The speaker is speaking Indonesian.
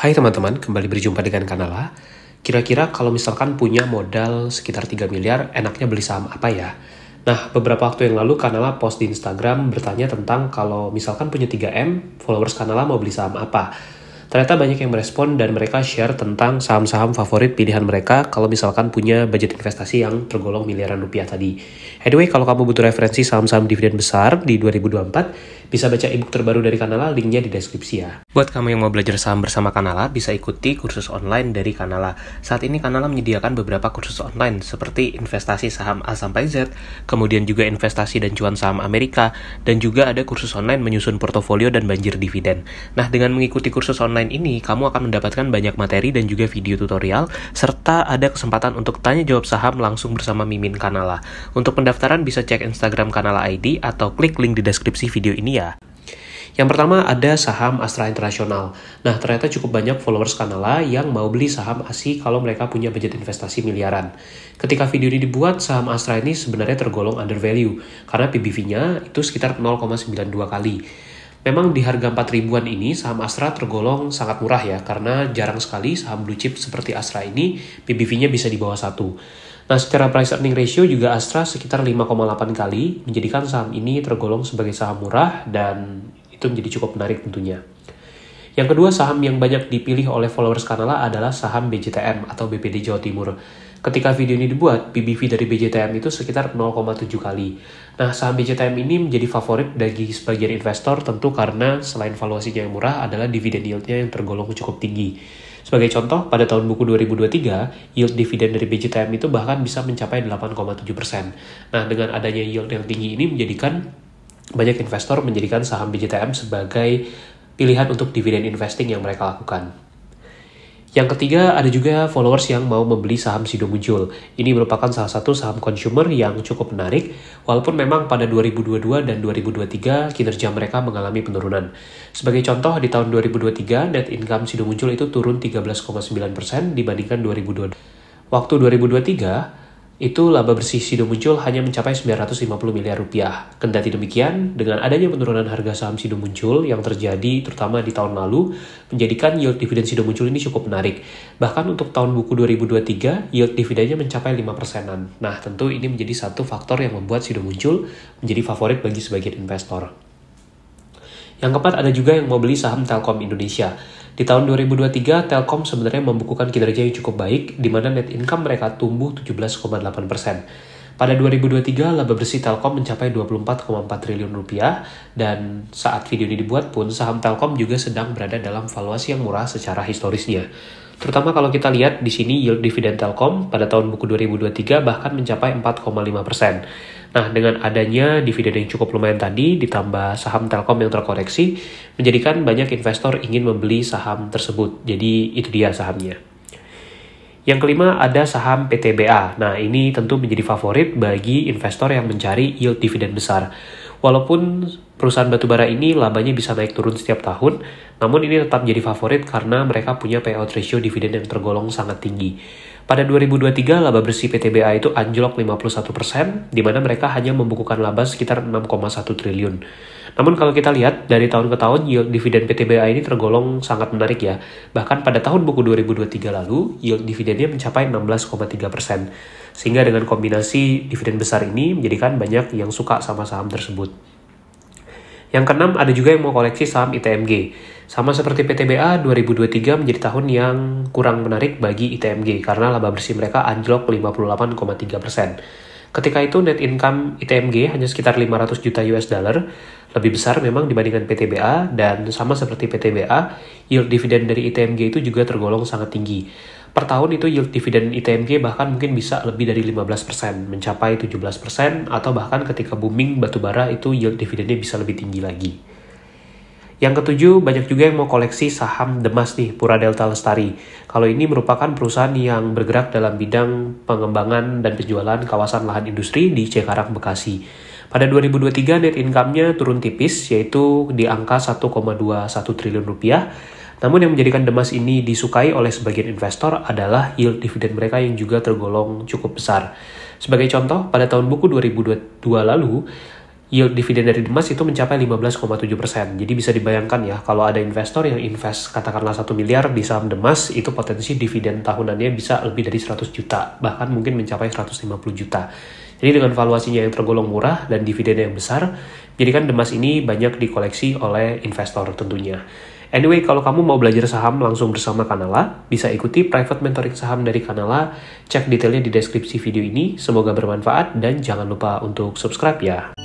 Hai teman-teman, kembali berjumpa dengan Kanala. Kira-kira kalau misalkan punya modal sekitar 3 miliar, enaknya beli saham apa ya? Nah, beberapa waktu yang lalu Kanala post di Instagram bertanya tentang kalau misalkan punya 3M, followers Kanala mau beli saham apa? Ternyata banyak yang merespon dan mereka share tentang saham-saham favorit pilihan mereka kalau misalkan punya budget investasi yang tergolong miliaran rupiah tadi. Anyway, kalau kamu butuh referensi saham-saham dividen besar di 2024, bisa baca ebook terbaru dari Kanala, linknya di deskripsi ya. Buat kamu yang mau belajar saham bersama Kanala, bisa ikuti kursus online dari Kanala. Saat ini Kanala menyediakan beberapa kursus online seperti investasi saham A sampai Z, kemudian juga investasi dan cuan saham Amerika, dan juga ada kursus online menyusun portofolio dan banjir dividen. Nah, dengan mengikuti kursus online ini, kamu akan mendapatkan banyak materi dan juga video tutorial, serta ada kesempatan untuk tanya jawab saham langsung bersama Mimin Kanala. Untuk pendaftaran bisa cek Instagram Kanala ID atau klik link di deskripsi video ini ya. Yang pertama ada saham Astra International. Nah, ternyata cukup banyak followers Kanala yang mau beli saham ASI kalau mereka punya budget investasi miliaran. Ketika video ini dibuat, saham Astra ini sebenarnya tergolong under value, karena PBV-nya itu sekitar 0,92 kali. Memang di harga 4 ribuan ini, saham Astra tergolong sangat murah ya, karena jarang sekali saham blue chip seperti Astra ini, PBV-nya bisa di bawah 1. Nah, secara price earning ratio juga Astra sekitar 5,8 kali, menjadikan saham ini tergolong sebagai saham murah dan itu menjadi cukup menarik tentunya. Yang kedua, saham yang banyak dipilih oleh followers Kanala adalah saham BJTM atau BPD Jawa Timur. Ketika video ini dibuat, PBV dari BJTM itu sekitar 0,7 kali. Nah, saham BJTM ini menjadi favorit bagi sebagian investor tentu karena selain valuasinya yang murah adalah dividen yield-nya yang tergolong cukup tinggi. Sebagai contoh, pada tahun buku 2023, yield dividen dari BJTM itu bahkan bisa mencapai 8,7%. Nah, dengan adanya yield yang tinggi ini menjadikan banyak investor menjadikan saham BJTM sebagai pilihan untuk dividen investing yang mereka lakukan. Yang ketiga, ada juga followers yang mau membeli saham Sido Muncul. Ini merupakan salah satu saham consumer yang cukup menarik, walaupun memang pada 2022 dan 2023 kinerja mereka mengalami penurunan. Sebagai contoh, di tahun 2023, net income Sido Muncul itu turun 13,9% dibandingkan 2022. Waktu 2023, itu laba bersih Sido Muncul hanya mencapai 950 miliar rupiah. Kendati demikian, dengan adanya penurunan harga saham Sido Muncul yang terjadi terutama di tahun lalu, menjadikan yield dividen Sido Muncul ini cukup menarik. Bahkan untuk tahun buku 2023, yield dividennya mencapai 5%-an. Nah, tentu ini menjadi satu faktor yang membuat Sido Muncul menjadi favorit bagi sebagian investor. Yang keempat, ada juga yang mau beli saham Telkom Indonesia. Di tahun 2023, Telkom sebenarnya membukukan kinerja yang cukup baik, di mana net income mereka tumbuh 17,8%. Pada 2023, laba bersih Telkom mencapai 24,4 triliun rupiah, dan saat video ini dibuat pun, saham Telkom juga sedang berada dalam valuasi yang murah secara historisnya. Terutama kalau kita lihat di sini yield dividen Telkom pada tahun buku 2023 bahkan mencapai 4,5%. Nah, dengan adanya dividen yang cukup lumayan tadi, ditambah saham Telkom yang terkoreksi, menjadikan banyak investor ingin membeli saham tersebut. Jadi, itu dia sahamnya. Yang kelima, ada saham PTBA. Nah, ini tentu menjadi favorit bagi investor yang mencari yield dividen besar. Walaupun perusahaan batubara ini labanya bisa naik turun setiap tahun, namun ini tetap jadi favorit karena mereka punya payout ratio dividen yang tergolong sangat tinggi. Pada 2023, laba bersih PTBA itu anjlok 51%, di mana mereka hanya membukukan laba sekitar 6,1 triliun. Namun kalau kita lihat, dari tahun ke tahun, yield dividen PTBA ini tergolong sangat menarik ya. Bahkan pada tahun buku 2023 lalu, yield dividennya mencapai 16,3%. Sehingga dengan kombinasi dividen besar ini, menjadikan banyak yang suka sama saham tersebut. Yang keenam, ada juga yang mau koleksi saham ITMG. Sama seperti PTBA, 2023 menjadi tahun yang kurang menarik bagi ITMG karena laba bersih mereka anjlok 58,3%. Ketika itu net income ITMG hanya sekitar 500 juta US dollar, lebih besar memang dibandingkan PTBA, dan sama seperti PTBA, yield dividen dari ITMG itu juga tergolong sangat tinggi. Per tahun itu yield dividen ITMG bahkan mungkin bisa lebih dari 15%, mencapai 17%, atau bahkan ketika booming batubara itu yield dividennya bisa lebih tinggi lagi. Yang ketujuh, banyak juga yang mau koleksi saham Demas nih, Pura Delta Lestari. Kalau ini merupakan perusahaan yang bergerak dalam bidang pengembangan dan penjualan kawasan lahan industri di Cikarang, Bekasi. Pada 2023 net income-nya turun tipis, yaitu di angka 1,21 triliun rupiah. Namun yang menjadikan Demas ini disukai oleh sebagian investor adalah yield dividen mereka yang juga tergolong cukup besar. Sebagai contoh, pada tahun buku 2022 lalu, yield dividen dari Demas itu mencapai 15,7%. Jadi bisa dibayangkan ya, kalau ada investor yang invest katakanlah 1 miliar di saham Demas, itu potensi dividen tahunannya bisa lebih dari 100 juta, bahkan mungkin mencapai 150 juta. Jadi dengan valuasinya yang tergolong murah dan dividennya yang besar, jadikan Demas ini banyak dikoleksi oleh investor tentunya. Anyway, kalau kamu mau belajar saham langsung bersama Kanala, bisa ikuti private mentoring saham dari Kanala. Cek detailnya di deskripsi video ini. Semoga bermanfaat dan jangan lupa untuk subscribe ya.